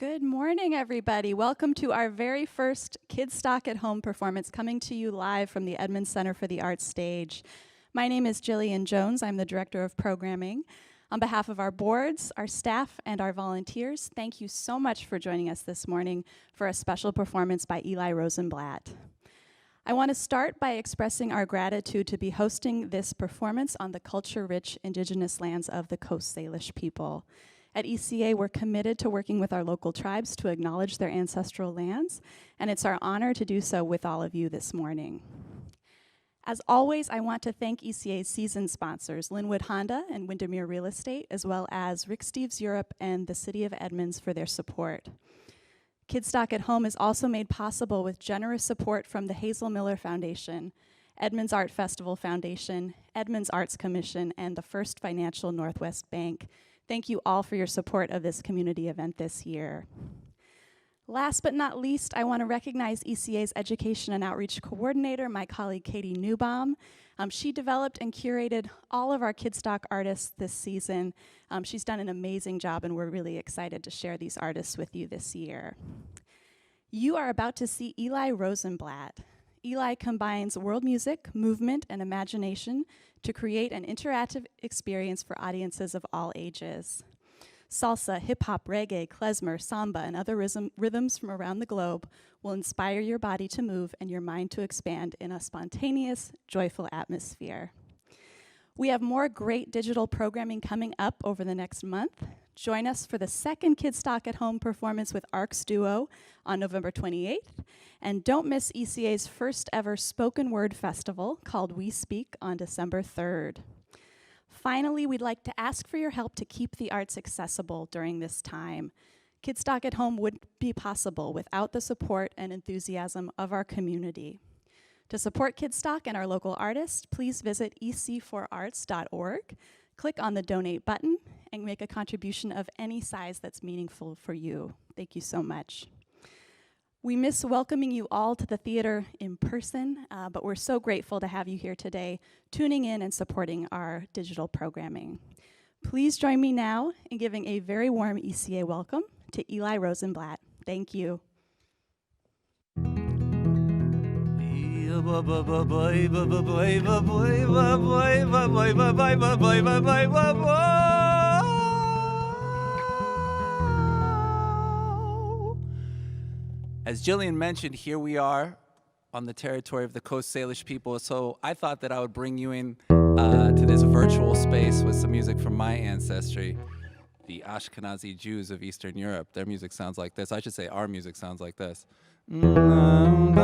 Good morning, everybody. Welcome to our very first Kidstock at Home performance, coming to you live from the Edmonds Center for the Arts stage. My name is Jillian Jones. I'm the Director of Programming. On behalf of our boards, our staff, and our volunteers, thank you so much for joining us this morning for a special performance by Eli Rosenblatt. I want to start by expressing our gratitude to be hosting this performance on the culture-rich Indigenous lands of the Coast Salish people. At ECA, we're committed to working with our local tribes to acknowledge their ancestral lands, and it's our honor to do so with all of you this morning. As always, I want to thank ECA's season sponsors, Linwood Honda and Windermere Real Estate, as well as Rick Steves Europe and the City of Edmonds for their support. Kidstock at Home is also made possible with generous support from the Hazel Miller Foundation, Edmonds Art Festival Foundation, Edmonds Arts Commission, and the First Financial Northwest Bank. Thank you all for your support of this community event this year. Last but not least, I want to recognize ECA's Education and Outreach Coordinator, my colleague Katie Newbaum. She developed and curated all of our Kidstock artists this season. She's done an amazing job, and we're really excited to share these artists with you this year. You are about to see Eli Rosenblatt. Eli combines world music, movement, and imagination to create an interactive experience for audiences of all ages. Salsa, hip-hop, reggae, klezmer, samba, and other rhythms from around the globe will inspire your body to move and your mind to expand in a spontaneous, joyful atmosphere. We have more great digital programming coming up over the next month. Join us for the second Kidstock at Home performance with Arcs Duo on November 28th. And don't miss ECA's first ever spoken word festival called We Speak on December 3rd. Finally, we'd like to ask for your help to keep the arts accessible during this time. Kidstock at Home wouldn't be possible without the support and enthusiasm of our community. To support Kidstock and our local artists, please visit ec4arts.org, click on the donate button, and make a contribution of any size that's meaningful for you. Thank you so much. We miss welcoming you all to the theater in person, but we're so grateful to have you here today, tuning in and supporting our digital programming. Please join me now in giving a very warm ECA welcome to Eli Rosenblatt. Thank you. As Jillian mentioned, here we are on the territory of the Coast Salish people, so I thought that I would bring you in to this virtual space with some music from my ancestry, the Ashkenazi Jews of Eastern Europe. Their music sounds like this. I should say our music sounds like this. And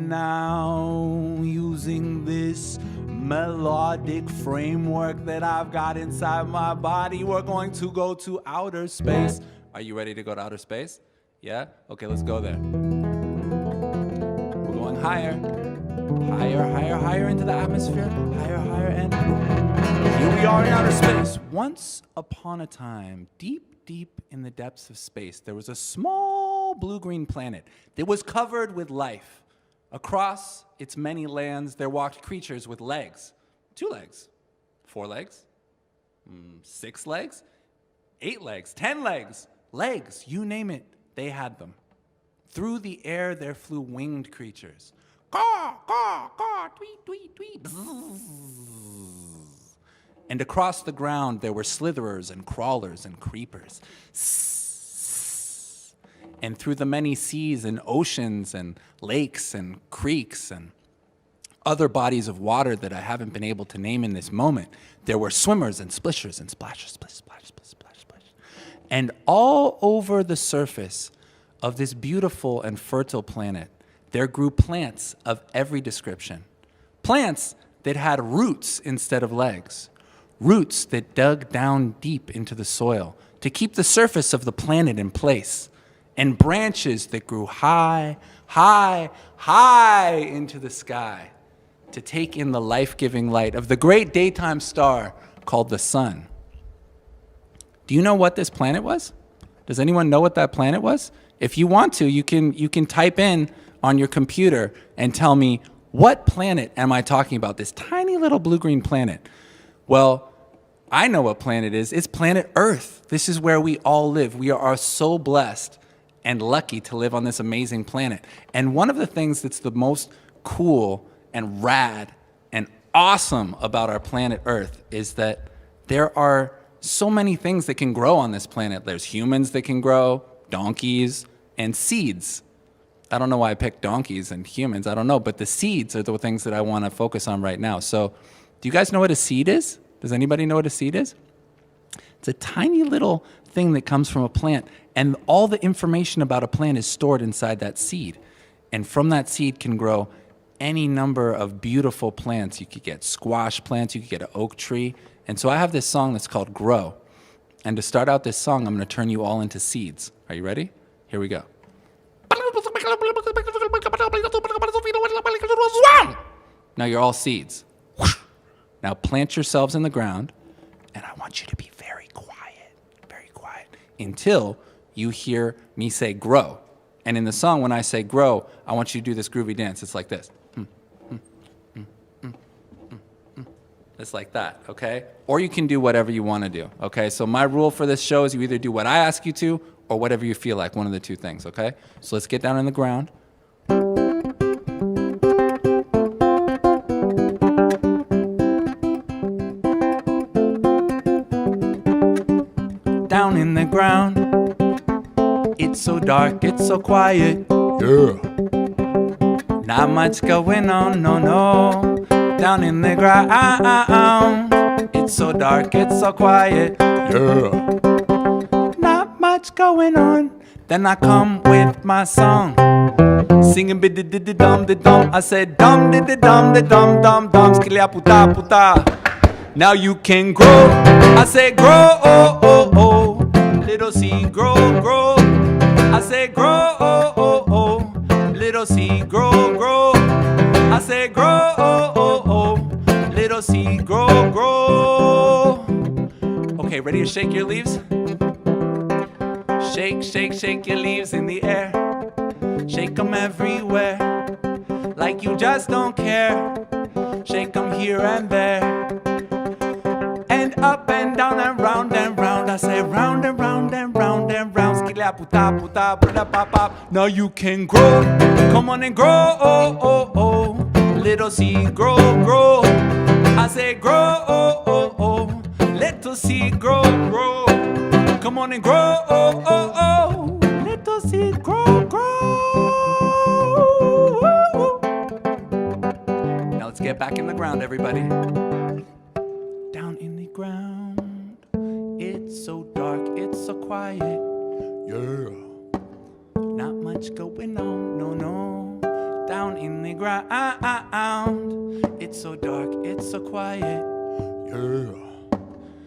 now, using this melodic framework that I've got inside my body, we're going to go to outer space. Are you ready to go to outer space? Yeah? Okay, let's go there. We're going higher. Higher, higher, higher into the atmosphere. Higher, higher, and here we are in outer space. Once upon a time, deep, deep in the depths of space, there was a small blue-green planet that was covered with life. Across its many lands, there walked creatures with legs. 2 legs, 4 legs, 6 legs, 8 legs, 10 legs, legs, you name it, they had them. Through the air, there flew winged creatures. Caw, caw, caw, tweet, tweet, tweet. Bzzz. And across the ground, there were slitherers and crawlers and creepers. And through the many seas and oceans and lakes and creeks and other bodies of water that I haven't been able to name in this moment, there were swimmers and splishers and splashers, splish, splash, splish, splash, splash. And all over the surface of this beautiful and fertile planet, there grew plants of every description. Plants that had roots instead of legs. Roots that dug down deep into the soil to keep the surface of the planet in place. And branches that grew high, high, high into the sky to take in the life-giving light of the great daytime star called the sun. Do you know what this planet was? Does anyone know what that planet was? If you want to, you can type in on your computer and tell me, what planet am I talking about? This tiny little blue-green planet. Well, I know what planet it is. It's planet Earth. This is where we all live. We are so blessed and lucky to live on this amazing planet. And one of the things that's the most cool and rad and awesome about our planet Earth is that there are so many things that can grow on this planet. There's humans that can grow, donkeys, and seeds. I don't know why I picked donkeys and humans. I don't know, but the seeds are the things that I want to focus on right now. So do you guys know what a seed is? Does anybody know what a seed is? It's a tiny little thing that comes from a plant, and all the information about a plant is stored inside that seed. And from that seed can grow any number of beautiful plants. You could get squash plants, you could get an oak tree. And so I have this song that's called Grow. And to start out this song, I'm going to turn you all into seeds. Are you ready? Here we go. Now you're all seeds. Now plant yourselves in the ground, and I want you to be very quiet, until you hear me say grow. And in the song, when I say grow, I want you to do this groovy dance. It's like this. It's like that, okay? Or you can do whatever you want to do, okay? So my rule for this show is you either do what I ask you to or whatever you feel like, one of the two things, okay? So let's get down on the ground. Down in the ground, it's so dark, it's so quiet, yeah. Not much going on, no. Down in the ground, it's so dark, it's so quiet, yeah. Not much going on. Then I come with my song, singing bid-did-did-dum-did-dum. I said dum-did-did-dum-did-dum-dum-dum, skilya-puta-puta. Now you can grow. I say grow, oh, oh, oh. Little seed, grow. I say grow, oh, oh, oh. Little seed, grow. I say grow, oh, oh, oh. Little seed, grow. Okay, ready to shake your leaves? Shake your leaves in the air. Shake them everywhere, like you just don't care. Shake them here and there, and up and down and round and round. I say round and round and round and round. Skilya puta puta puta pop pop. Now you can grow. Come on and grow, oh oh oh. Little seed, grow. I say grow, oh oh oh. Little seed, grow. Come on and grow, oh oh oh. Little seed, grow. Now let's get back in the ground, everybody. Down in the ground, it's so dark, it's so quiet, yeah. Not much going on, no. Down in the ground, it's so dark, it's so quiet, yeah.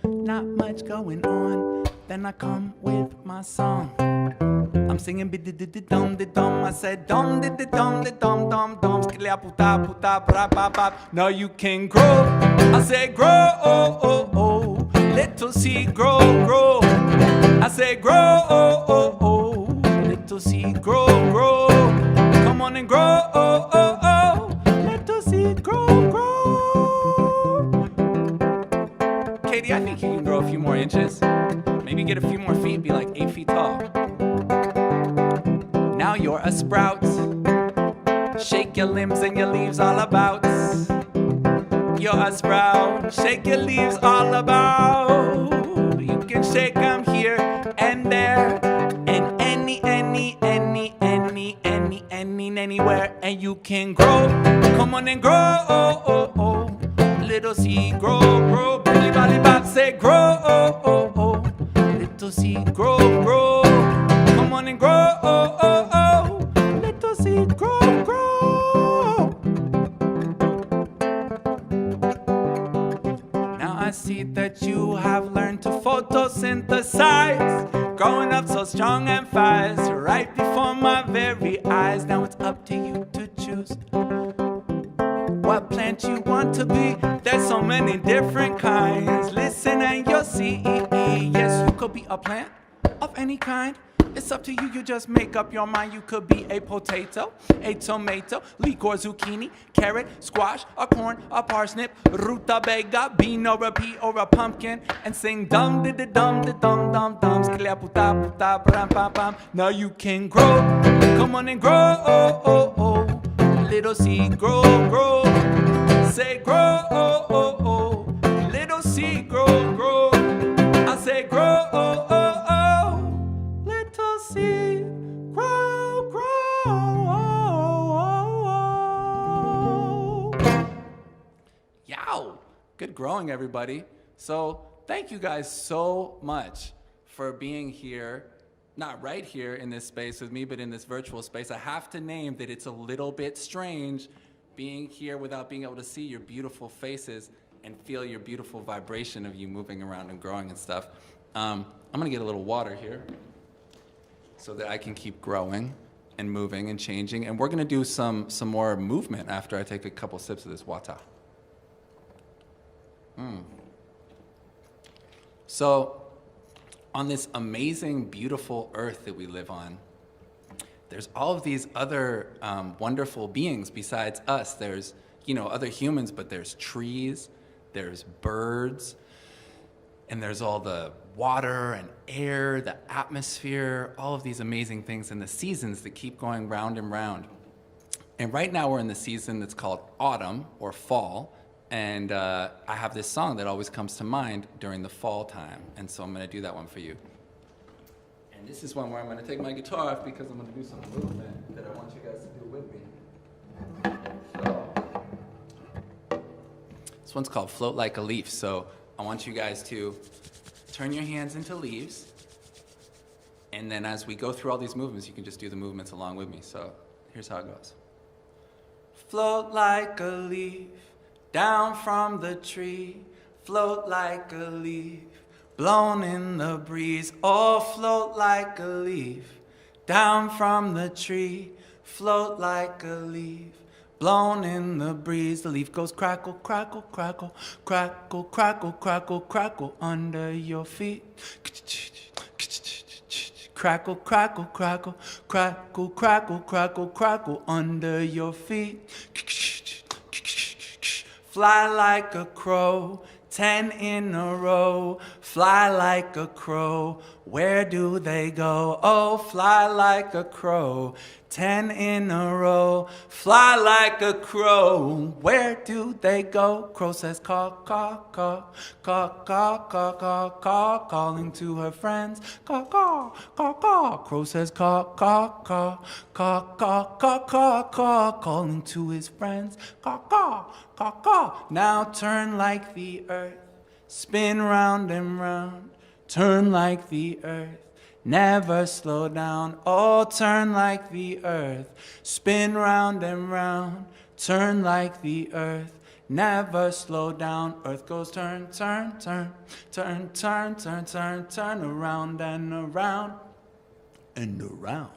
Not much going on. Then I come with my song. I'm singing bid-did-did-dum-did-dum. I said dum-did-did-dum-did-dum-dum-dum. Skilya-puta-puta-pra-pa-pa. Now you can grow. I say grow, oh, oh, oh. Little seed, grow. I say grow, oh, oh, oh. Little seed, grow. Come on and grow, oh, oh, oh. Little seed, grow. Katie, I think you can grow a few more inches. Maybe get a few more feet, be like 8 feet tall. Now you're a sprout. Shake your limbs and your leaves all about. You're a sprout. Shake your leaves all about. You can shake them here and there, and anywhere, and you can grow. Come on and grow, oh, oh, oh. Little seed, grow. Billy Bally Bop, say grow, oh, oh, oh. Little seed, grow. Come on and grow, oh, oh, oh. Little seed, grow. Now I see that you have learned to photosynthesize, growing up so strong and fast, right before my very eyes. Now it's up to you to choose what plant you want to be. There's so many different kinds. Listen and you'll see. Yes, you could be a plant, of any kind. It's up to you, you just make up your mind. You could be a potato, a tomato, leek or zucchini, carrot, squash, a corn, a parsnip, rutabaga, bean or a pea or a pumpkin, and sing dum di di dum di dum dum dum, sklia puta puta pam pam pam. Now you can grow, come on and grow, oh oh oh, little seed grow, grow, say grow, oh oh oh, little seed grow, grow, I say grow, oh oh oh. Little seed, grow, grow. Yow! Good growing, everybody. So thank you guys so much for being here, not right here in this space with me, but in this virtual space. I have to name that it's a little bit strange being here without being able to see your beautiful faces and feel your beautiful vibration of you moving around and growing and stuff. I'm gonna get a little water here, so that I can keep growing and moving and changing. And we're gonna do some more movement after I take a couple sips of this water. So on this amazing, beautiful earth that we live on, there's all of these other wonderful beings besides us. There's, other humans, but there's trees, there's birds, and there's all the water and air, the atmosphere, all of these amazing things, and the seasons that keep going round and round. And right now we're in the season that's called autumn or fall, and I have this song that always comes to mind during the fall time, and so I'm gonna do that one for you. And this is one where I'm gonna take my guitar off because I'm gonna do some movement that I want you guys to do with me. So, this one's called Float Like a Leaf, so I want you guys to turn your hands into leaves, and then as we go through all these movements, you can just do the movements along with me. So here's how it goes. Float like a leaf down from the tree, float like a leaf blown in the breeze. Oh, float like a leaf down from the tree, float like a leaf blown in the breeze. The leaf goes crackle, crackle, crackle, crackle, crackle, crackle, crackle under your feet. Crackle, crackle, crackle, crackle, crackle, crackle, crackle under your feet. Fly like a crow, 10 in a row. Fly like a crow, where do they go? Oh, fly like a crow, 10 in a row. Fly like a crow, where do they go? Crow says caw, caw, caw, caw, caw, caw, caw, caw, calling to her friends. Caw, caw, caw, caw. Crow says caw, caw, caw, caw, caw, caw, caw, caw, calling to his friends. Caw, caw, caw, caw. Now turn like the earth, spin round and round. Turn like the earth, never slow down. Oh, turn like the earth, spin round and round. Turn like the earth, never slow down. Earth goes turn, turn, turn, turn, turn, turn, turn, turn, around and around and around.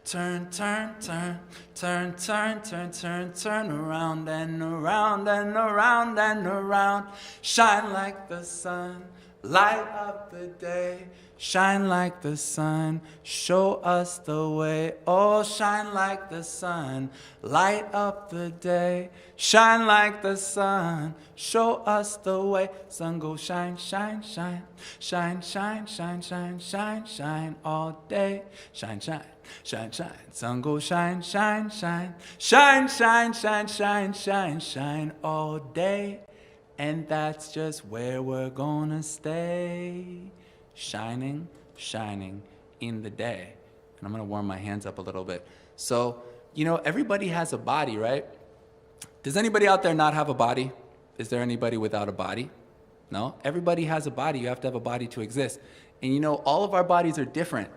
Turn, turn, turn, turn, turn, turn, turn, turn, around and around and around and around. Shine like the sun, light up the day. Shine like the sun, show us the way. Oh, shine like the sun, light up the day. Shine like the sun, show us the way. Sun go shine, shine, shine, shine, shine, shine, shine, shine, shine all day. Shine, shine, shine, shine. Sun go shine, shine, shine, shine, shine, shine, shine, shine, shine all day. And that's just where we're gonna stay. Shining, shining in the day. And I'm gonna warm my hands up a little bit. So, everybody has a body, right? Does anybody out there not have a body? Is there anybody without a body? No? Everybody has a body. You have to have a body to exist. And all of our bodies are different.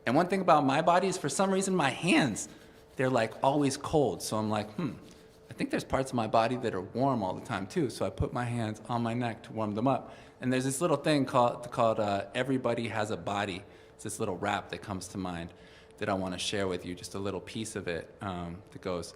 And one thing about my body is for some reason my hands, they're like always cold. So I'm like, I think there's parts of my body that are warm all the time too. So I put my hands on my neck to warm them up. And there's this little thing called Everybody Has a Body. It's this little rap that comes to mind that I want to share with you, just a little piece of it that goes,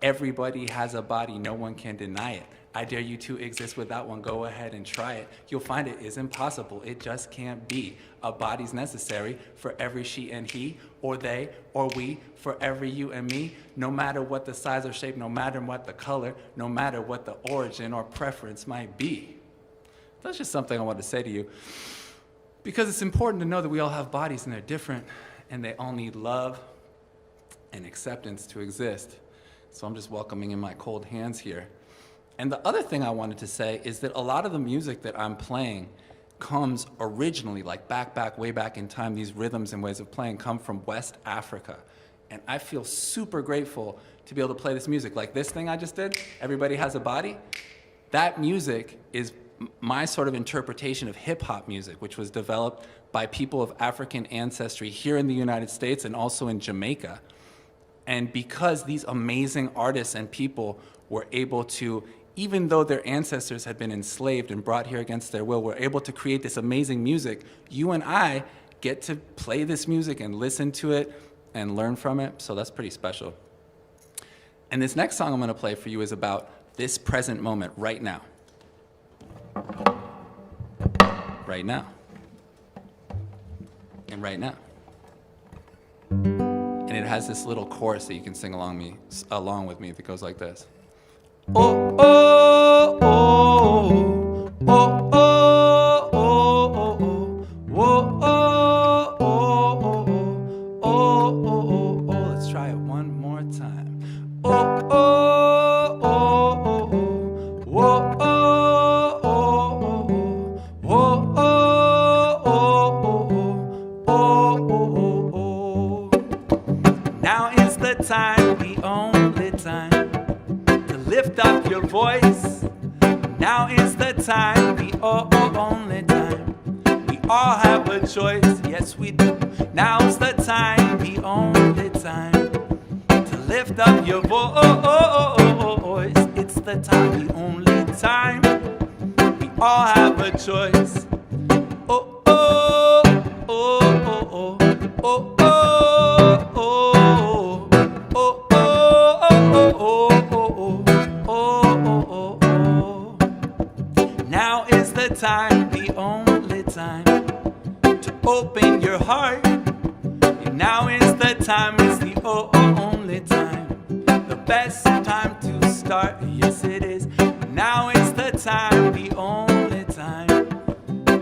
Everybody has a body, no one can deny it. I dare you to exist without one, go ahead and try it. You'll find it is impossible, it just can't be. A body's necessary for every she and he, or they, or we, for every you and me. No matter what the size or shape, no matter what the color, no matter what the origin or preference might be. That's just something I want to say to you. Because it's important to know that we all have bodies and they're different, and they all need love and acceptance to exist. So I'm just welcoming in my cold hands here. And the other thing I wanted to say is that a lot of the music that I'm playing comes originally, like way back in time, these rhythms and ways of playing come from West Africa. And I feel super grateful to be able to play this music. Like this thing I just did, Everybody Has a Body, that music is my sort of interpretation of hip-hop music, which was developed by people of African ancestry here in the United States and also in Jamaica. And because these amazing artists and people were able to, even though their ancestors had been enslaved and brought here against their will, were able to create this amazing music, you and I get to play this music and listen to it and learn from it, so that's pretty special. And this next song I'm gonna play for you is about this present moment, right now. Right now. And right now. And it has this little chorus that you can sing along with me that goes like this. Oh, oh, oh, oh, oh, oh, oh, oh, oh, oh, oh, oh, oh, oh. Let's try it one more time. Oh, oh, oh, oh, oh, oh, oh, oh, oh, oh, oh, oh. Now is the time, the only time, to lift up your voice. Now is the time, the only time. We all have a choice, yes we do. Now's the time, the only time, to lift up your voice. It's the time, the only time. We all have a choice. Oh, oh, oh, oh, oh, oh, oh, oh, oh, oh, oh. Now is the time, the only time, to open your heart. Now is the time, it's the only time, the best time to start. Yes, it is. Now is the time, the only time,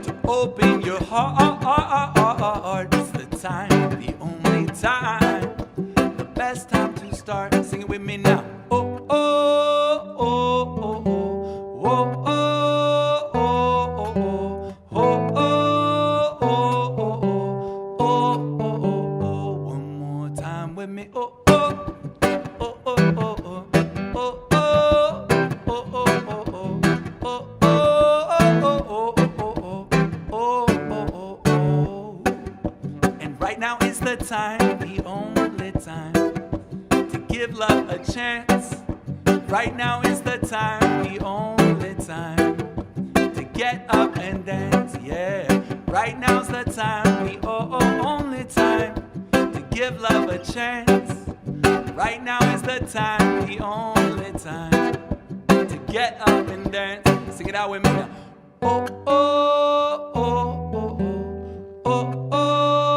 to open your heart. It's the time, the only time, the best time to start. Sing it with me now. Oh, oh, oh, oh, oh, oh, oh. The time, the only time, to give love a chance. Right now is the time, the only time, to get up and dance, yeah. Right now's the time, the only time, to give love a chance. Right now is the time, the only time, to get up and dance. Sing it out with me now. Oh, oh, oh, oh, oh, oh, oh.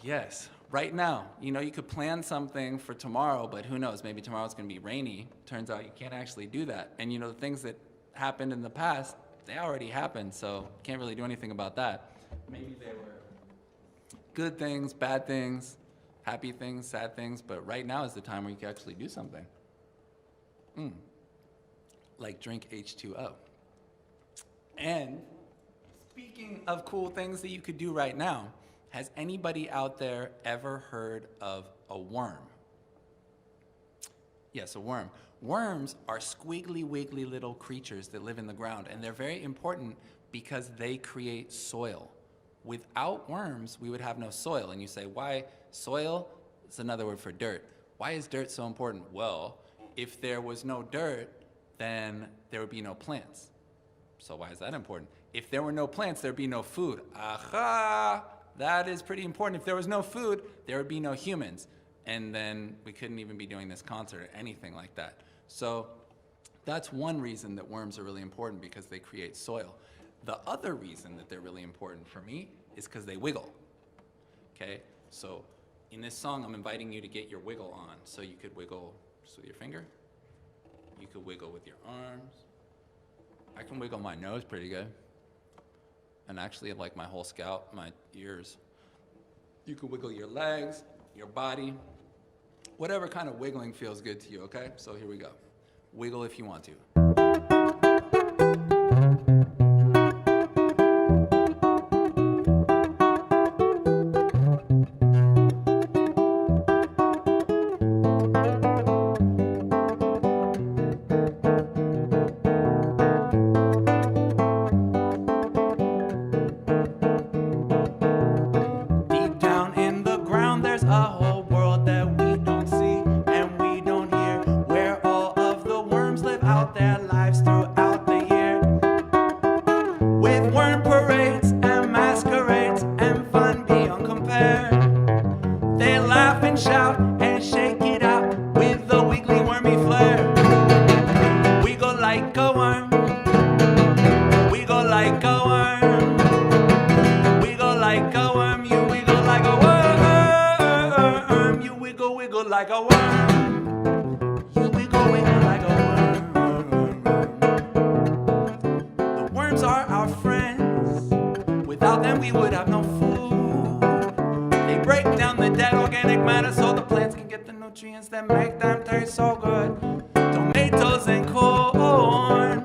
Yes, right now. You know, you could plan something for tomorrow, but who knows? Maybe tomorrow's going to be rainy. Turns out you can't actually do that. And you know, the things that happened in the past, they already happened, so can't really do anything about that. Maybe they were good things, bad things, happy things, sad things, but right now is the time where you can actually do something. Like drink H2O. And speaking of cool things that you could do right now, has anybody out there ever heard of a worm? Yes, a worm. Worms are squiggly, wiggly little creatures that live in the ground, and they're very important because they create soil. Without worms, we would have no soil. And you say, why soil? It's another word for dirt. Why is dirt so important? Well, if there was no dirt, then there would be no plants. So why is that important? If there were no plants, there'd be no food. Aha! That is pretty important. If there was no food, there would be no humans. And then we couldn't even be doing this concert or anything like that. So that's one reason that worms are really important, because they create soil. The other reason that they're really important for me is because they wiggle. Okay? So in this song, I'm inviting you to get your wiggle on. So you could wiggle just with your finger. You could wiggle with your arms. I can wiggle my nose pretty good. And actually, like my whole scalp, my ears. You can wiggle your legs, your body, whatever kind of wiggling feels good to you, okay? So here we go. Wiggle if you want to. That make them taste so good. Tomatoes and corn,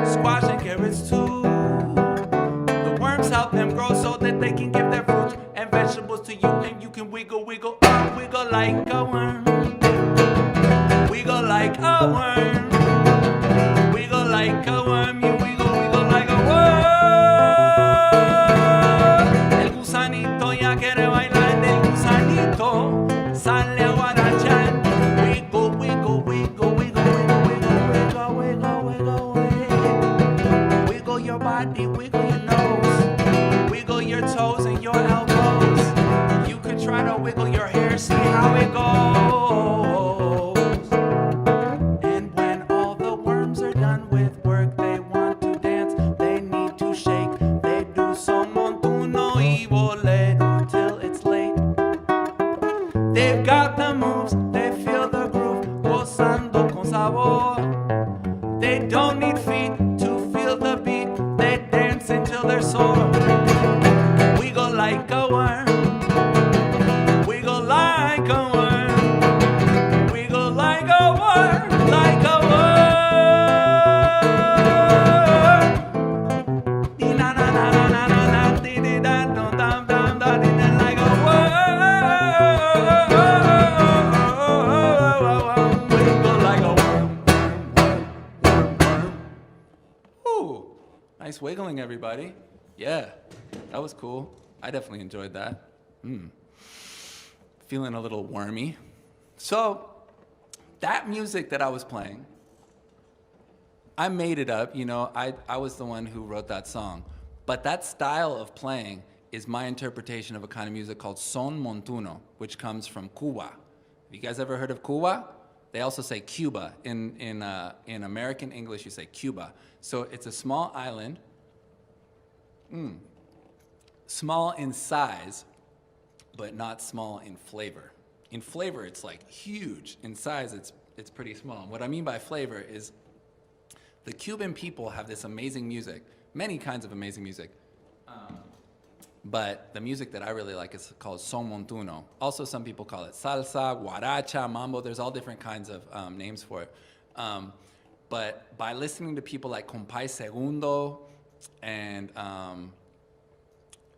squash and carrots too. The worms help them grow so that they can give their fruits and vegetables to you, and you can wiggle, wiggle, wiggle like a worm. Wiggle like a worm. Wiggle like a worm. You wiggle, wiggle like a worm. El gusanito ya quiere bailar, el gusanito sale a guarachar. Wiggle your nose, wiggle your toes and your elbows. You could try to wiggle your hair, see how it goes. And when all the worms are done with work, they want to dance, they need to shake. They do son montuno y bolero till it's late. They've got the moves, they feel the groove, gozando con sabor. They don't need feet to feel the beat, they dance until they're sore. Wiggle like a worm, wiggle like a worm, wiggle like a worm, like a worm. Dee na na na na na na na, dee dee da dum dum dum da dee da like a worm. Wiggle like a worm. Ooh, nice wiggling, everybody. Yeah, that was cool. I definitely enjoyed that. Feeling a little wormy. So, that music that I was playing, I made it up. You know, I was the one who wrote that song. But that style of playing is my interpretation of a kind of music called son montuno, which comes from Cuba. Have you guys ever heard of Cuba? They also say Cuba. In American English, you say Cuba. So it's a small island, small in size, but not small in flavor. In flavor, it's like huge. In size, it's pretty small. What I mean by flavor is the Cuban people have this amazing music, many kinds of amazing music. But the music that I really like is called son montuno. Also, some people call it salsa, guaracha, mambo. There's all different kinds of names for it. But by listening to people like Compay Segundo and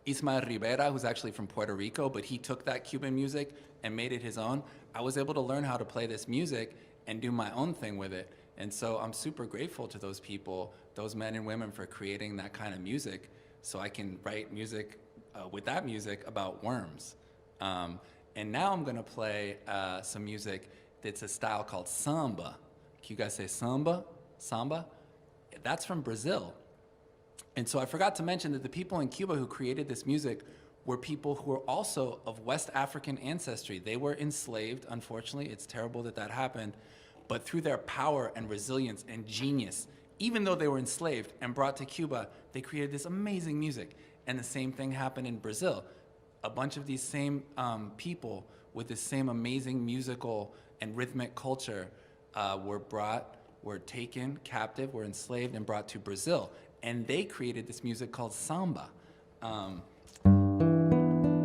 Ismael Rivera, who's actually from Puerto Rico, but he took that Cuban music and made it his own, I was able to learn how to play this music, and do my own thing with it. And so I'm super grateful to those people, those men and women, for creating that kind of music, so I can write music with that music about worms. And now I'm gonna play some music that's a style called Samba. Can you guys say Samba? Samba? That's from Brazil. And so I forgot to mention that the people in Cuba who created this music were people who were also of West African ancestry. They were enslaved, unfortunately. It's terrible that that happened. But through their power and resilience and genius, even though they were enslaved and brought to Cuba, they created this amazing music. And the same thing happened in Brazil. A bunch of these same people with the same amazing musical and rhythmic culture were taken captive, were enslaved, and brought to Brazil. And they created this music called Samba,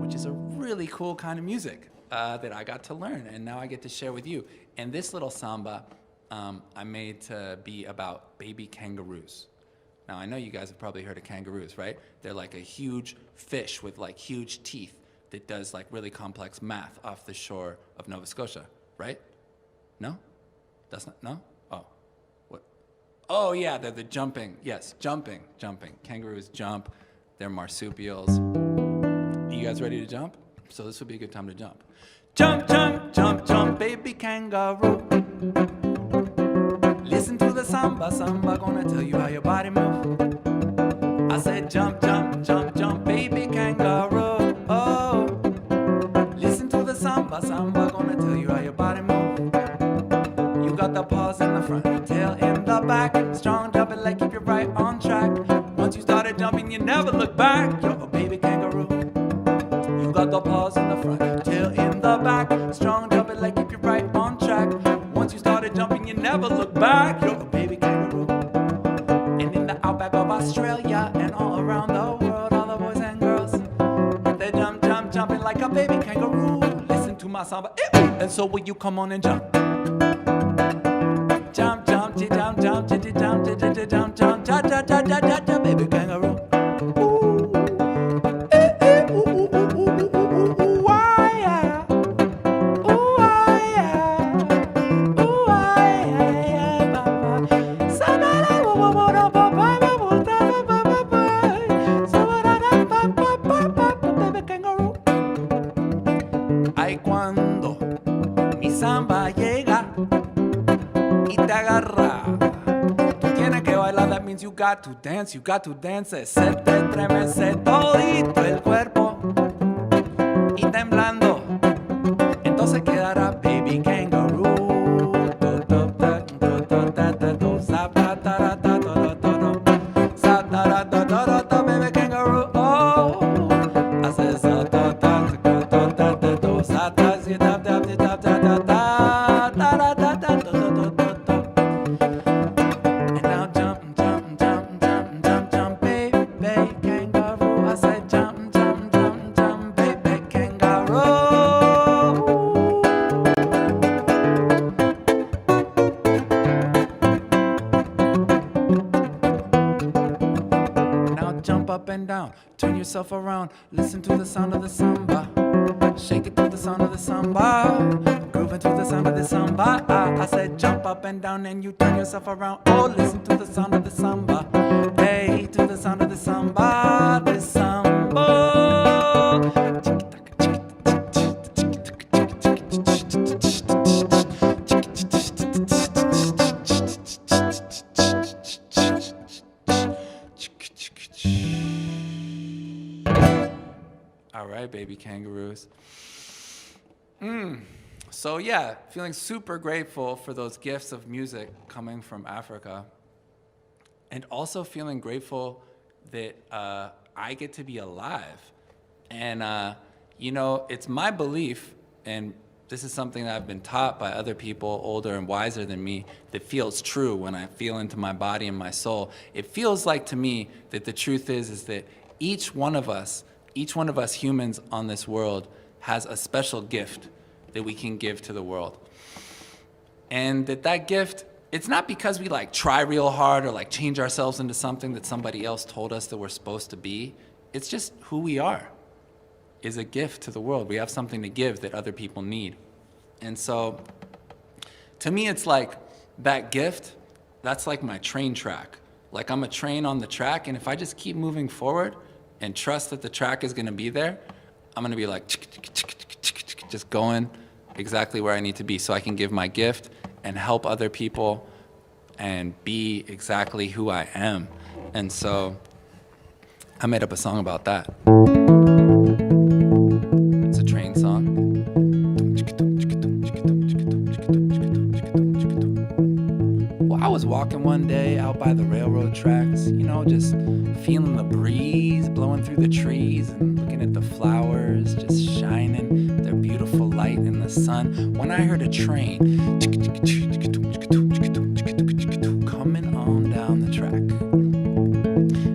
which is a really cool kind of music that I got to learn, and now I get to share with you. And this little samba I made to be about baby kangaroos. Now, I know you guys have probably heard of kangaroos, right? They're like a huge fish with like huge teeth that does like really complex math off the shore of Nova Scotia, right? No? That's not, no? Oh, what? Oh yeah, they're the jumping, yes, jumping. Kangaroos jump, they're marsupials. You guys ready to jump? So this would be a good time to jump. Jump, jump, jump, jump, baby kangaroo. Listen to the samba, samba gonna tell you how your body move. I said jump, jump, jump, jump, baby kangaroo. Oh, listen to the samba, samba gonna tell you how your body move. You got the paws in the front, tail in the back. Strong jumping like keep you right on track. Once you started jumping, you never look back. You're a baby kangaroo. You got the paws in the front, tail in the back. Strong jumping like keep you right on track. Once you started jumping, you never look back. You're a baby kangaroo. And in the outback of Australia and all around the world, all the boys and girls, they jump, jump, jumping like a baby kangaroo. Listen to my samba, and so will you come on and jump? Jump, jump, jump, jump, jump, jump, jump, jump, jump, jump, baby kangaroo. Ay, cuando mi samba llega y te agarra, tú tienes que bailar. That means you got to dance, se te estremece todito el cuerpo y temblando, entonces quedará baby kangaroo. Baby kangaroo, oh, haces and now jump, jump, jump, jump, jump, jump, baby kangaroo. I said jump, jump, jump, jump, baby kangaroo. Now jump up and down, turn yourself around, listen to the sound of the samba. Shake it to the sound of the samba, grooving to the sound of the samba. I said jump up and down and you turn yourself around. Oh, listen to the sound of the samba. Hey, to the sound of the samba, the samba. All right, baby kangaroos. So yeah, feeling super grateful for those gifts of music coming from Africa. And also feeling grateful that I get to be alive. And, you know, it's my belief, and this is something that I've been taught by other people older and wiser than me, that feels true when I feel into my body and my soul. It feels like to me that the truth is that each one of us humans on this world has a special gift that we can give to the world. And that gift, it's not because we like try real hard or like change ourselves into something that somebody else told us that we're supposed to be. It's just who we are is a gift to the world. We have something to give that other people need. And so To me, it's like that gift, that's like my train track. Like I'm a train on the track, and if I just keep moving forward and trust that the track is gonna be there, I'm gonna be like, just going exactly where I need to be so I can give my gift and help other people and be exactly who I am. And so I made up a song about that. It's a train song. Well, I was walking one day out by the railroad tracks, you know, just feeling the breeze blowing through the trees and looking at the flowers just shining their beautiful light in the sun, when I heard a train coming on down the track.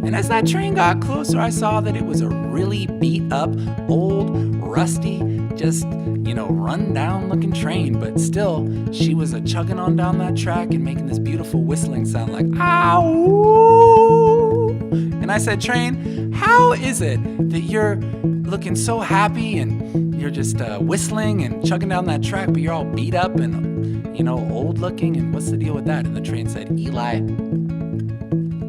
And as that train got closer, I saw that it was a really beat up, old, rusty, just, you know, run down looking train. But still, she was chugging on down that track and making this beautiful whistling sound like, ow. And I said, train, how is it that you're looking so happy and you're just whistling and chugging down that track, but you're all beat up and, you know, old looking, and what's the deal with that? And the train said, Eli,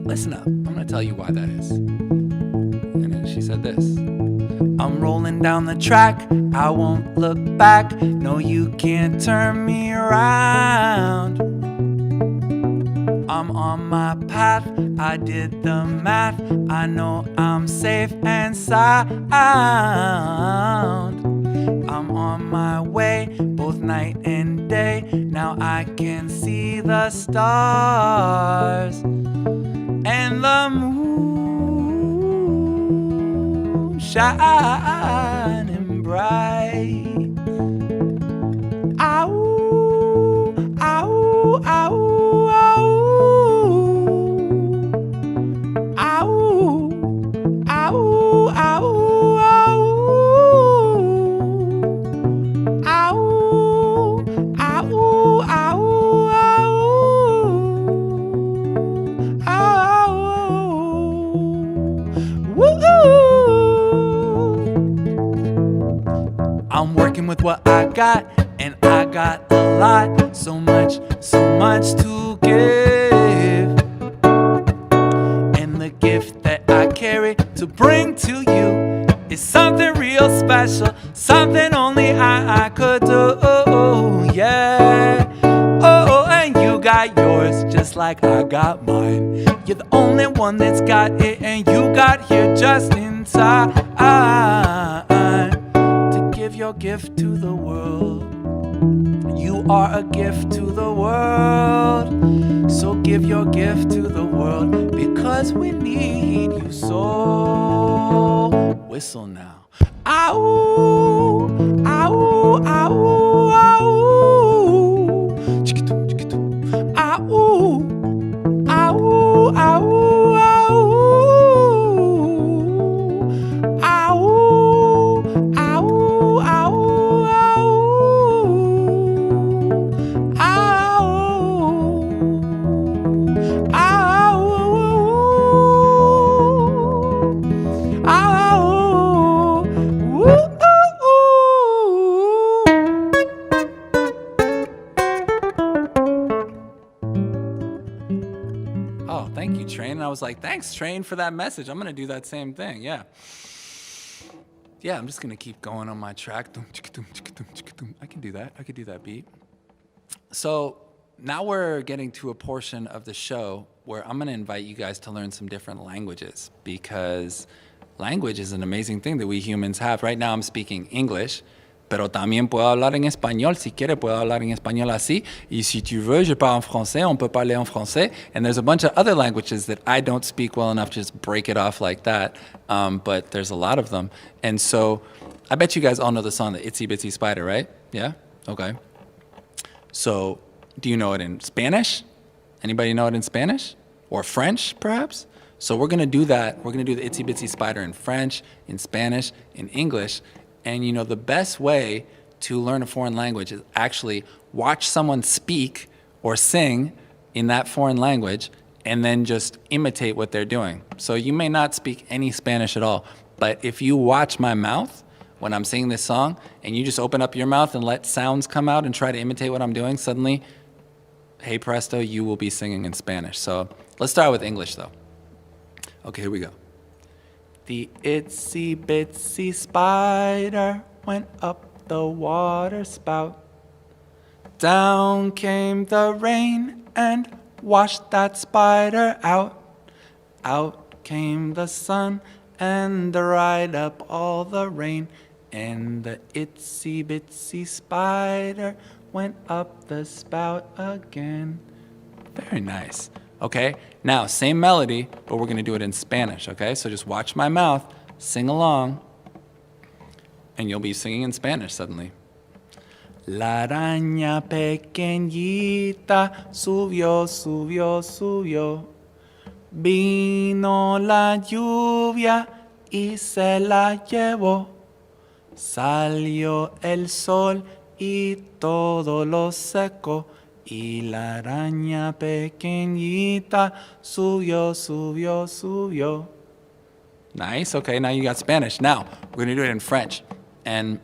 listen up, I'm gonna tell you why that is. And then she said this. I'm rolling down the track, I won't look back. No, you can't turn me around. I'm on my path, I did the math. I know I'm safe and sound. I'm on my way, both night and day. Now I can see the stars and the moon shining bright. Ow, ow, ow, ow, ow, ow, ow, ow, ow, ow, I'm working with what I got, and I got a lot, so much to give. And the gift that I carry to bring to you is something real special, something only I could do, yeah. Oh, and you got yours just like I got mine. You're the only one that's got it, and you got here just in time to give your gift to the world. You are a gift to the world, so give your gift to the world, because we need you so. Whistle now. Ow, ow, ow, ow. Chikitum, chikitum. Ow, ow, ow, ow. Ow, ow, ow, Oh, thank you, Train. And I was like, thanks, Train, for that message. I'm going to do that same thing. Yeah. Yeah, I'm just going to keep going on my track. I can do that. I could do that beat. So now we're getting to a portion of the show where I'm going to invite you guys to learn some different languages, because language is an amazing thing that we humans have. Right now I'm speaking English, pero también puedo hablar en español. Si quiere, puedo hablar en español así. Y si tu veux, je parle en français. On peut parler en français. And there's a bunch of other languages that I don't speak well enough to just break it off like that. But there's a lot of them. And so I bet you guys all know the song, the Itsy Bitsy Spider, right? Yeah? Okay. So do you know it in Spanish? Anybody know it in Spanish? Or French, perhaps? So we're going to do that. We're going to do the Itsy Bitsy Spider in French, in Spanish, in English. And you know, the best way to learn a foreign language is actually watch someone speak or sing in that foreign language and then just imitate what they're doing. So you may not speak any Spanish at all, but if you watch my mouth when I'm singing this song and you just open up your mouth and let sounds come out and try to imitate what I'm doing, suddenly hey presto, you will be singing in Spanish. So let's start with English though. Okay, here we go. The itsy bitsy spider went up the water spout. Down came the rain and washed that spider out. Out came the sun and dried up all the rain. And the itsy bitsy spider went up the spout again. Very nice. Okay, now same melody, but we're gonna do it in Spanish, okay? So just watch my mouth, sing along, and you'll be singing in Spanish suddenly. La araña pequeñita subió, subió, subió. Vino la lluvia y se la llevó. Salió el sol y todo lo secó. Y la araña pequeñita subió, subió, subió. Nice, okay, now you got Spanish. Now, we're gonna do it in French. And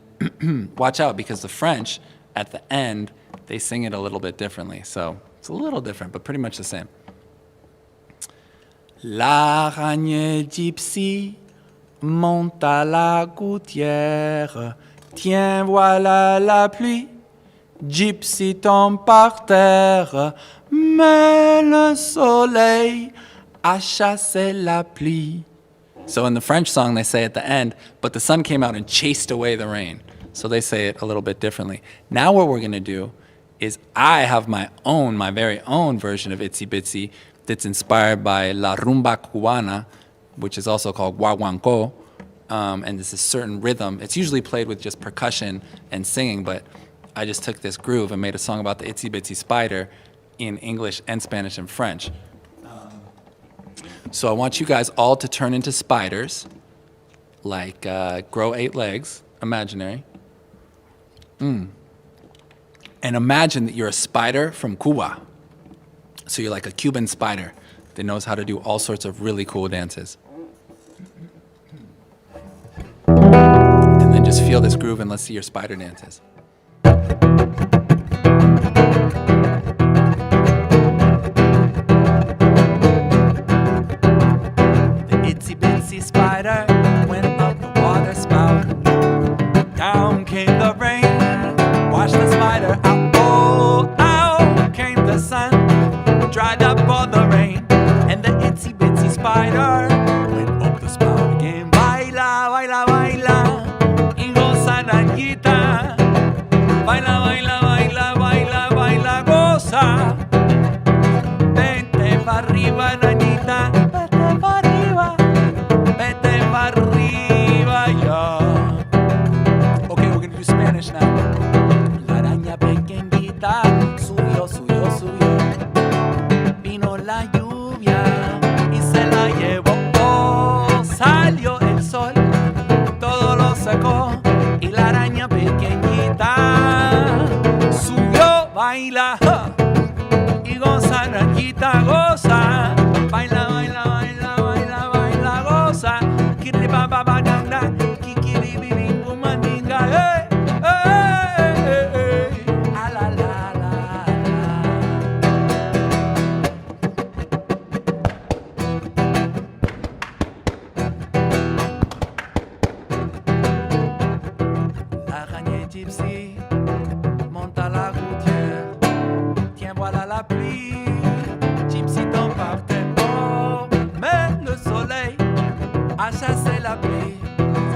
watch out, because the French, at the end, they sing it a little bit differently. So it's a little different, but pretty much the same. L'araignée gypsy monte à la gouttière. Tiens, voilà la pluie. Gypsy tombe par terre. Mais le soleil a chassé la pluie. So in the French song, they say at the end, but the sun came out and chased away the rain. So they say it a little bit differently. Now what we're going to do is I have my very own version of Itsy Bitsy that's inspired by La Rumba Cubana, which is also called guaguancó. And this is certain rhythm. It's usually played with just percussion and singing, but I just took this groove and made a song about the Itsy Bitsy Spider in English and Spanish and French. So I want you guys all to turn into spiders, like grow 8 legs, imaginary. And imagine that you're a spider from Cuba. So you're like a Cuban spider that knows how to do all sorts of really cool dances. And then just feel this groove and let's see your spider dances. Spider went up the water spout. Down came the rain, washed the spider out. Oh, out came the sun, dried up all the rain. And the itsy bitsy spider went up the spout again. Baila, baila, baila, y goza arañita. Baila, baila, baila, baila, baila, goza. Vente pa' arriba, arañita. Vete pa' arriba. Vete pa' arriba ya. Okay, we're gonna do Spanish now. La araña pequeñita subió, subió, subió. Vino la lluvia y se la llevó. Oh, salió el sol, todo lo secó. Y la araña pequeñita subió, baila. Y goza, arañita, goza. Baila, baila, baila, baila, baila, goza. Kiri ba ba ba dang dang, kikiri bibi bumaninga, hey, hey, hey, hey, ah la la la la. Arañée gypsy monte à la gouttière. Tiens, voilà la pluie. Gypsy tombe par terre. Oh, mais le soleil a chassé la pluie.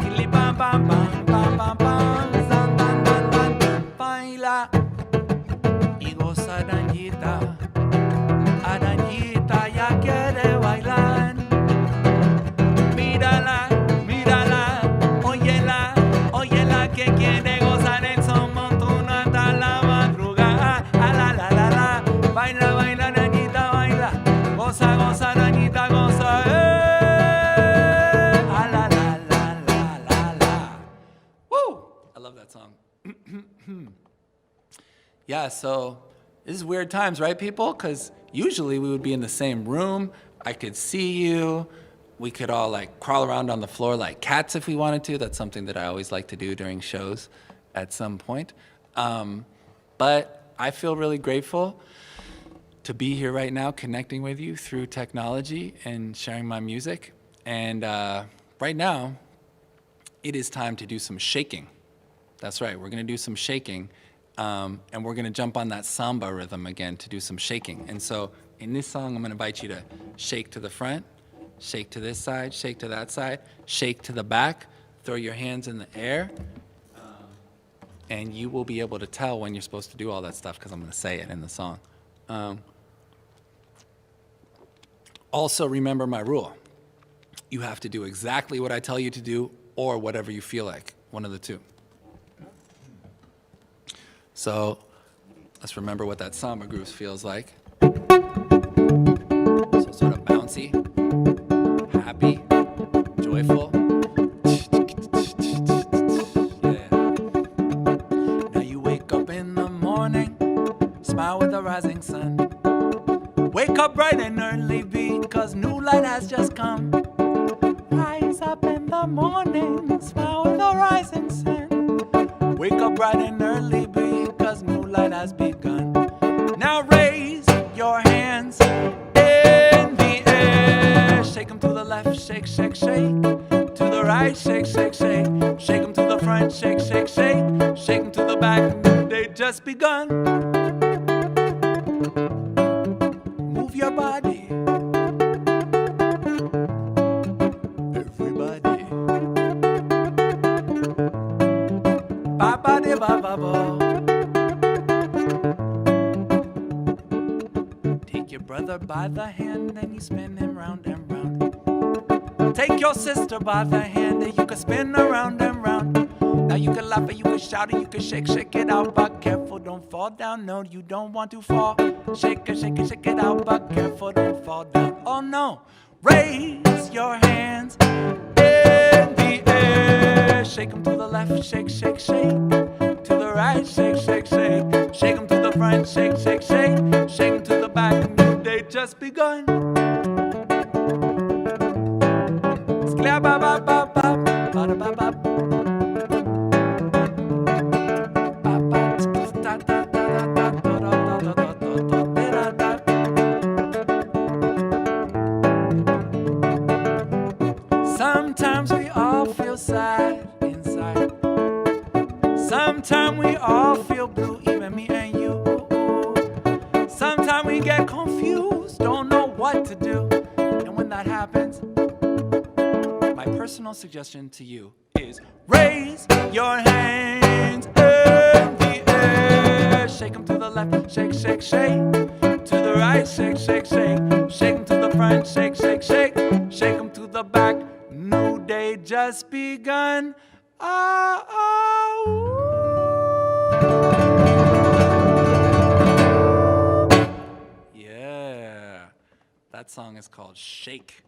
Skili bam bam bam bam bam bam. Zan dan dan dan. Baila y goza arañita. Arañita ya quiere bailar. Mírala, mírala, óyela, óyela que quiere gozar el son montón hasta la madrugada. Ah, la la la la. Baila, baila, arañita, baila. Goza, goza, arañita, goza. Ah, la la la la la la. Woo! I love that song. Yeah, so this is weird times, right, people? Because usually we would be in the same room. I could see you. We could all like crawl around on the floor like cats if we wanted to. That's something that I always like to do during shows at some point. But I feel really grateful to be here right now, connecting with you through technology and sharing my music. And right now, it is time to do some shaking. That's right, we're gonna do some shaking, and we're gonna jump on that samba rhythm again to do some shaking. And so in this song, I'm gonna invite you to shake to the front, shake to this side, shake to that side, shake to the back, throw your hands in the air, and you will be able to tell when you're supposed to do all that stuff because I'm gonna say it in the song. Also, remember my rule. You have to do exactly what I tell you to do or whatever you feel like, one of the two. So let's remember what that samba groove feels like. So sort of bouncy, happy, joyful. Yeah. Now you wake up in the morning, smile with the rising sun. Wake up bright and early because new light has just come. Rise up in the morning, smile with the rising sun. Wake up bright and early because new light has begun. Now raise your hands in the air. Shake them to the left, shake, shake, shake. To the right, shake, shake, shake. Shake them to the front, shake, shake, shake. Shake them to the back, new day just begun. Move your body. Everybody. Ba-ba-de-ba-ba-ba. Take your brother by the hand and you spin him round and round. Take your sister by the hand and you can spin around and round. Now you can laugh and you can shout and you can shake, shake it out, but careful, don't fall down. No, you don't want to fall. Shake it, shake it, shake it out, but careful, don't fall down. Oh no, raise your hands in the air. Shake them to the left, shake, shake, shake. To the right, shake, shake, shake. Shake them to the front, shake, shake, shake. Shake them to the back, new day just begun. Skla ba ba ba ba ba ba ba. Sometimes we all feel sad inside. Sometimes we all feel blue, even me and you. Sometimes we get confused, don't know what to do. And when that happens, my personal suggestion to you is raise your hands in the air. Shake them to the left, shake, shake, shake. To the right, shake, shake, shake. Shake them to the front, shake, shake, shake. Shake them to the back, new day just begun. Ah, ah, yeah, that song is called Shake.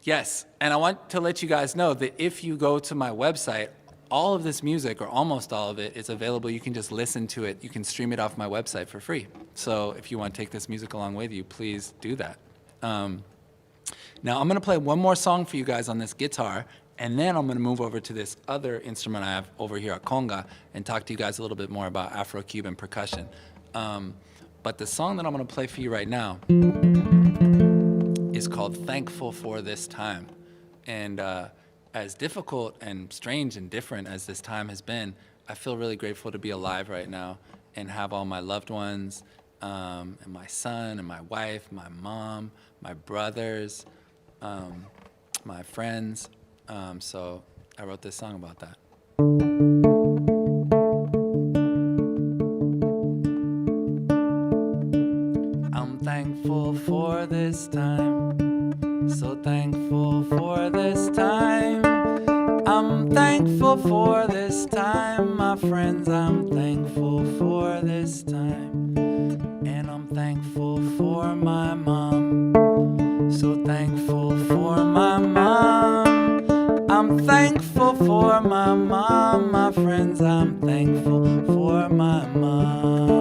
Yes, and I want to let you guys know that if you go to my website, all of this music, or almost all of it, is available. You can just listen to it. You can stream it off my website for free. So if you want to take this music along with you, please do that. Now I'm going to play one more song for you guys on this guitar, and then I'm going to move over to this other instrument I have over here, a conga, and talk to you guys a little bit more about Afro-Cuban percussion. But the song that I'm going to play for you right now is called Thankful for This Time. And as difficult and strange and different as this time has been, I feel really grateful to be alive right now and have all my loved ones, and my son and my wife, my mom, my brothers, my friends. So I wrote this song about that. I'm thankful for this time, so thankful for this time. I'm thankful for this time, my friends. I'm thankful for this time. And I'm thankful for my mom, so thankful for my mom. I'm thankful for my mom, my friends. I'm thankful for my mom.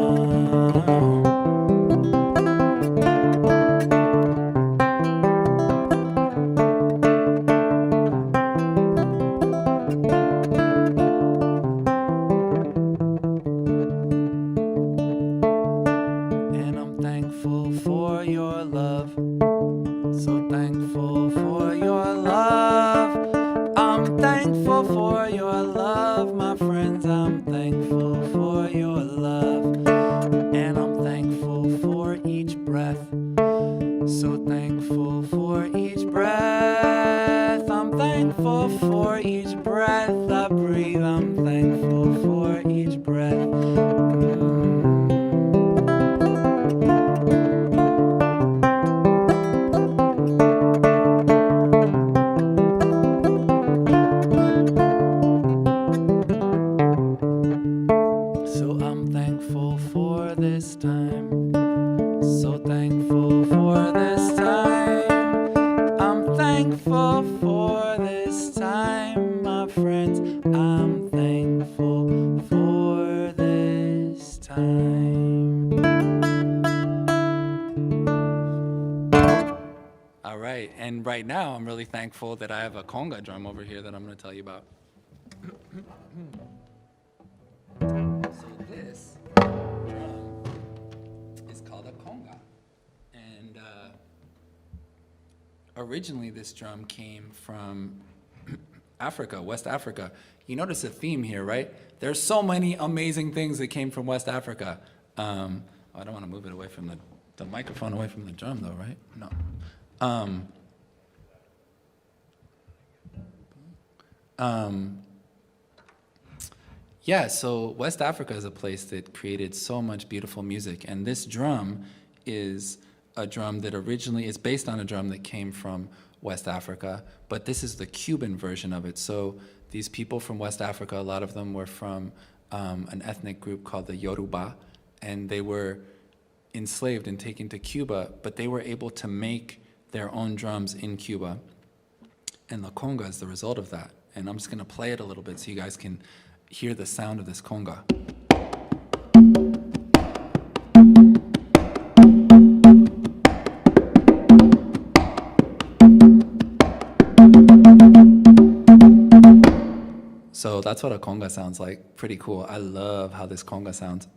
So thankful for your love. I'm thankful for your love, my friends. I'm thankful for your love. And I'm thankful for each breath. So thankful for each breath. I'm thankful for each breath I breathe. I'm thankful for each breath. So I'm thankful for this time. So thankful for this time. I'm thankful for this time, my friends. I'm thankful for this time. All right, and right now I'm really thankful that I have a conga drum over here that I'm going to tell you about. So this drum is called a conga. And originally this drum came from Africa, West Africa. You notice a theme here, right? There's so many amazing things that came from West Africa. I don't want to move it away from the microphone away from the drum though, right? No. Yeah, so West Africa is a place that created so much beautiful music, and this drum is a drum that originally is based on a drum that came from West Africa, but this is the Cuban version of it. So these people from West Africa, a lot of them were from an ethnic group called the Yoruba, and they were enslaved and taken to Cuba, but they were able to make their own drums in Cuba, and the conga is the result of that. And I'm just going to play it a little bit so you guys can hear the sound of this conga. So that's what a conga sounds like. Pretty cool. I love how this conga sounds.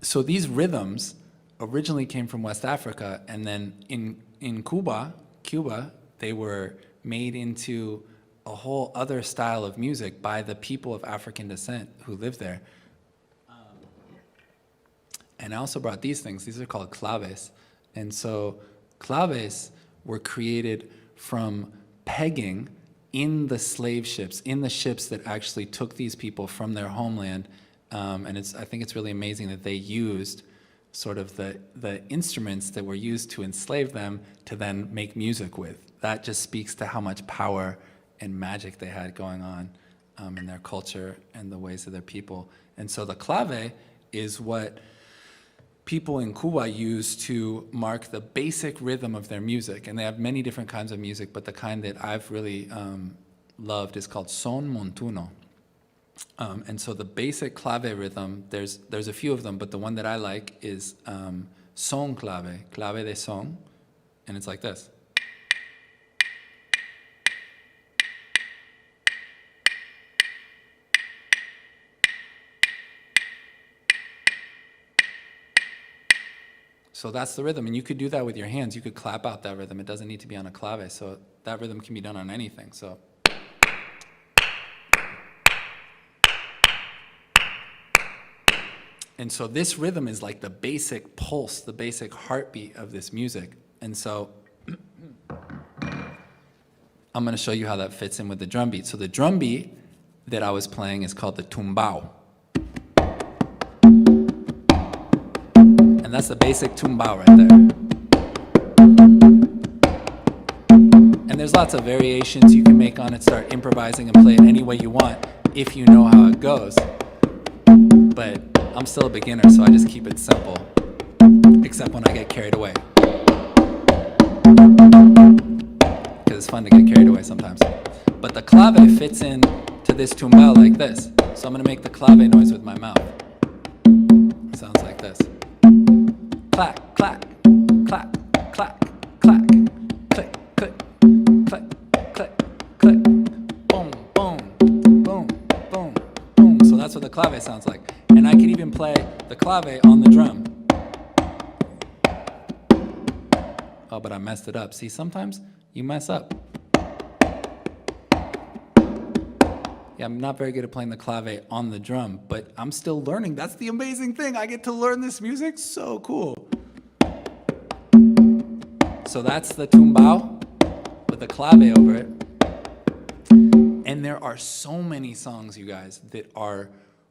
So these rhythms originally came from West Africa, and then in Cuba, they were made into a whole other style of music by the people of African descent who lived there. And I also brought these things. These are called claves. And so claves were created from pegging in the slave ships, in the ships that actually took these people from their homeland. And I think it's really amazing that they used sort of the instruments that were used to enslave them to then make music with. That just speaks to how much power and magic they had going on in their culture and the ways of their people. And so the clave is what people in Cuba use to mark the basic rhythm of their music. And they have many different kinds of music, but the kind that I've really loved is called son montuno. And so the basic clave rhythm, there's a few of them, but the one that I like is son clave de son, and it's like this. So that's the rhythm, and you could do that with your hands. You could clap out that rhythm. It doesn't need to be on a clave, so that rhythm can be done on anything. So. And so this rhythm is like the basic pulse, the basic heartbeat of this music. And so I'm going to show you how that fits in with the drum beat. So the drum beat that I was playing is called the tumbao. And that's the basic tumbao right there. And there's lots of variations you can make on it, start improvising and play it any way you want if you know how it goes. But I'm still a beginner, so I just keep it simple, except when I get carried away. Because it's fun to get carried away sometimes. But the clave fits in to this tumbao like this. So I'm going to make the clave noise with my mouth. It sounds like this. Clack, clack, clack, clack, clack, click, click, click, click, click, boom, boom, boom, boom, boom. So that's what the clave sounds like. And I can even play the clave on the drum. Oh, but I messed it up. See, sometimes you mess up. Yeah, I'm not very good at playing the clave on the drum, but I'm still learning. That's the amazing thing. I get to learn this music. So cool. So that's the tumbao with the clave over it. And there are so many songs, you guys, that are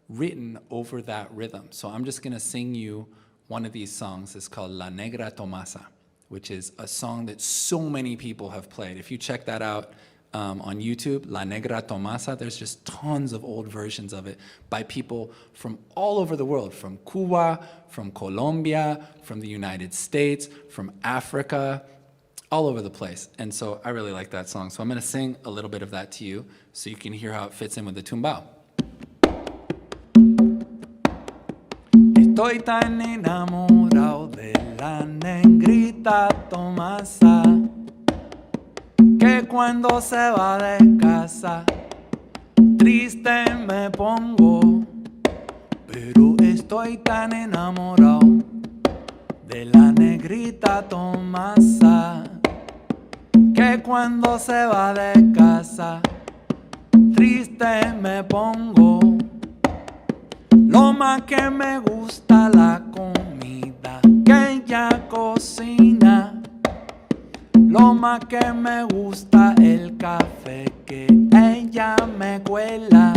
written over that rhythm. So I'm just gonna sing you one of these songs. It's called La Negra Tomasa, which is a song that so many people have played. If you check that out on YouTube, La Negra Tomasa, there's just tons of old versions of it by people from all over the world, from Cuba, from Colombia, from the United States, from Africa, all over the place. And so I really like that song. So I'm gonna sing a little bit of that to you so you can hear how it fits in with the tumbao. Estoy tan enamorado de la negrita Tomasa que cuando se va de casa triste me pongo, pero estoy tan enamorado de la negrita Tomasa que cuando se va de casa triste me pongo. Lo más que me gusta la comida que ella cocina. Lo más que me gusta el café que ella me cuela.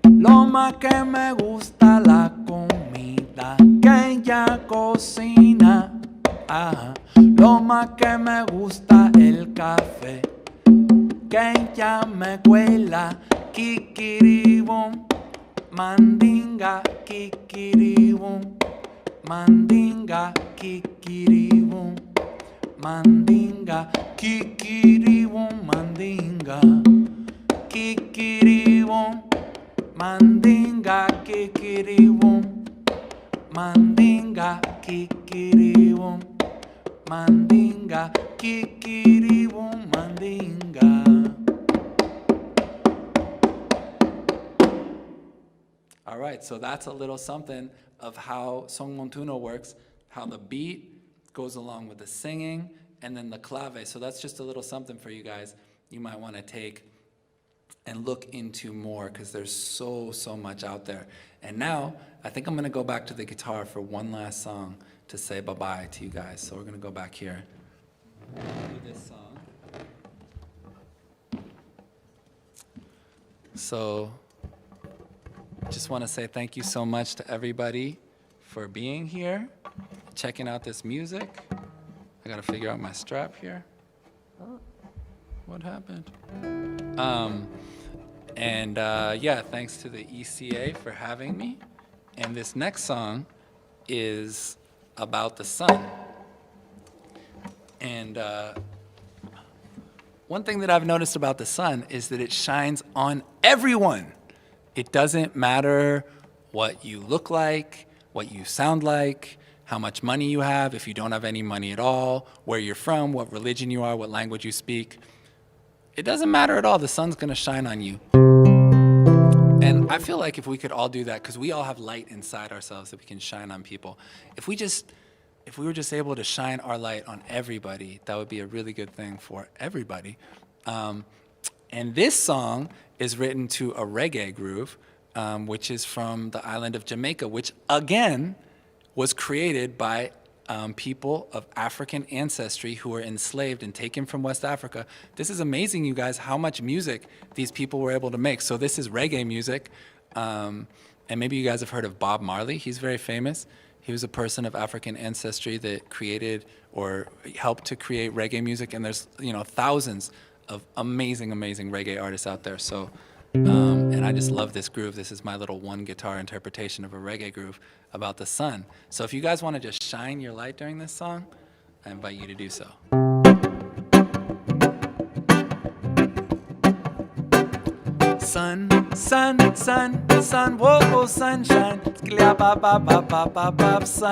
Lo más que me gusta la comida que ella cocina. Ajá. Lo más que me gusta el café que ella me cuela. Kikiribum, mandinga, kikiribum, mandinga, kikiribum. Mandinga, kikiribum, mandinga, kikiribum, mandinga, kikiribum, mandinga, kikiribum, mandinga, kikiribum, mandinga. All right, so that's a little something of how Son Montuno works, how the beat goes along with the singing, and then the clave. So that's just a little something for you guys you might want to take and look into more, because there's so much out there. And now, I think I'm going to go back to the guitar for one last song to say bye-bye to you guys. So we're going to go back here. Do this song. So, just want to say thank you so much to everybody for being here, checking out this music. I gotta figure out my strap here. Oh, what happened? Yeah, thanks to the ECA for having me. And this next song is about the sun. And one thing that I've noticed about the sun is that it shines on everyone. It doesn't matter what you look like, what you sound like, how much money you have, if you don't have any money at all, where you're from, what religion you are, what language you speak. It doesn't matter at all. The sun's gonna shine on you. And I feel like if we could all do that, because we all have light inside ourselves that we can shine on people. If we were just able to shine our light on everybody, that would be a really good thing for everybody. And this song is written to a reggae groove, which is from the island of Jamaica, which again was created by people of African ancestry who were enslaved and taken from West Africa. This is amazing, you guys, how much music these people were able to make. So this is reggae music. And maybe you guys have heard of Bob Marley. He's very famous. He was a person of African ancestry that created or helped to create reggae music. And there's thousands of amazing reggae artists out there. So, and I just love this groove. This is my little one guitar interpretation of a reggae groove about the sun. So if you guys want to just shine your light during this song, I invite you to do so. Sun, sun, sun, sun, whoa, whoa, sunshine.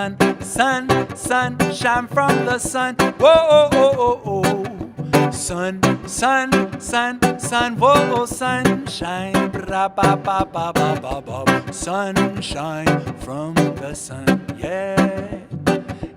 Sun, sun, sun, shine from the sun. Whoa, oh, oh, oh, oh. Sun, sun, sun, sun, whoa, sunshine, sunshine from the sun, yeah.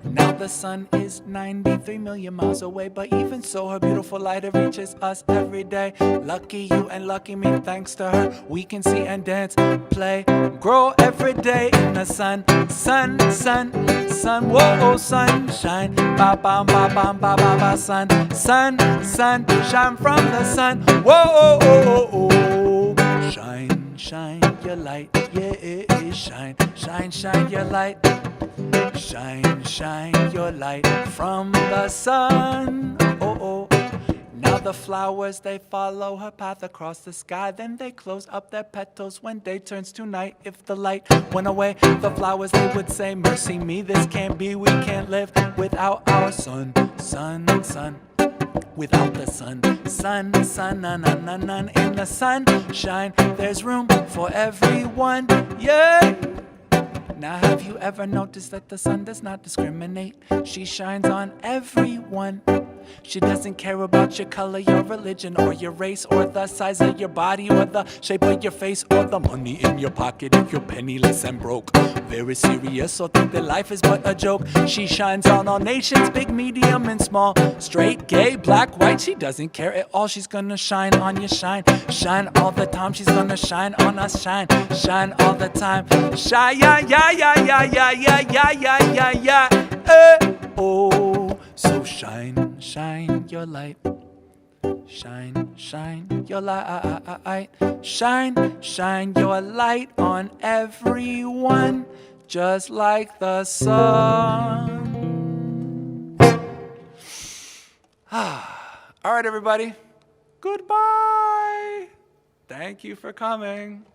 Now the sun is 93 million miles away, but even so, her beautiful light, it reaches us every day. Lucky you and lucky me, thanks to her, we can see and dance, play, grow every day in the sun. Sun, sun, sun, whoa, sunshine. Ba ba ba ba ba ba ba, sun, sun, sun, shine from the sun. Whoa, oh, oh, oh. Shine, shine your light, yeah, shine, shine, shine your light. Shine, shine your light from the sun. Oh, oh. Now the flowers, they follow her path across the sky. Then they close up their petals when day turns to night. If the light went away, the flowers, they would say, mercy me, this can't be. We can't live without our sun, sun, sun. Without the sun, sun, sun, na na na na. In the sunshine, there's room for everyone, yeah. Now have you ever noticed that the sun does not discriminate? She shines on everyone. She doesn't care about your color, your religion, or your race, or the size of your body, or the shape of your face, or the money in your pocket if you're penniless and broke. Very serious, so think that life is but a joke. She shines on all nations, big, medium, and small. Straight, gay, black, white, she doesn't care at all. She's gonna shine on you, shine. Shine all the time, she's gonna shine on us, shine. Shine all the time. Shine, yeah, yeah, yeah, yeah, yeah, yeah, yeah, yeah, yeah, yeah. Oh, so shine, shine your light. Shine, shine your light. Shine, shine your light on everyone, just like the sun. All right, everybody. Goodbye. Thank you for coming.